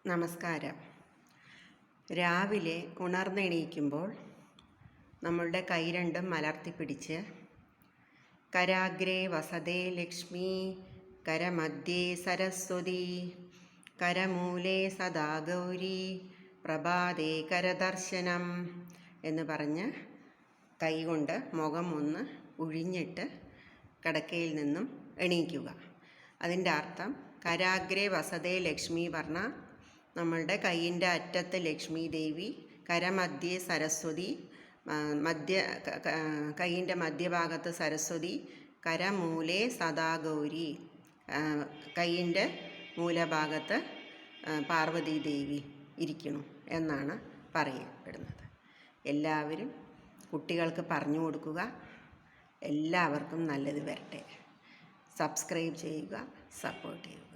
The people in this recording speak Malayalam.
നമസ്കാരം. രാവിലെ ഉണർന്നെണീക്കുമ്പോൾ നമ്മളുടെ കൈ രണ്ടും മലർത്തിപ്പിടിച്ച് കരാഗ്രേ വസതേ ലക്ഷ്മി, കരമധ്യേ സരസ്വതി, കരമൂലേ സദാ ഗൗരി, പ്രഭാതേ കരദർശനം എന്ന് പറഞ്ഞ് കൈകൊണ്ട് മുഖം ഒന്ന് ഉഴിഞ്ഞിട്ട് കിടക്കയിൽ നിന്നും എണീക്കുക. അതിൻ്റെ അർത്ഥം കരാഗ്രേ വസതേ ലക്ഷ്മി പറഞ്ഞാൽ നമ്മളുടെ കൈയിൻ്റെ അറ്റത്ത് ലക്ഷ്മി ദേവി, കരമധ്യേ സരസ്വതി, കൈയിൻ്റെ മധ്യഭാഗത്ത് സരസ്വതി, കരമൂലേ സദാ ഗൗരി, കൈയിൻ്റെ മൂലഭാഗത്ത് പാർവതി ദേവി ഇരിക്കുന്നു എന്നാണ് പറയപ്പെടുന്നത്. എല്ലാവരും കുട്ടികൾക്ക് പറഞ്ഞു കൊടുക്കുക. എല്ലാവർക്കും നല്ലത് വരട്ടെ. സബ്സ്ക്രൈബ് ചെയ്യുക, സപ്പോർട്ട് ചെയ്യുക.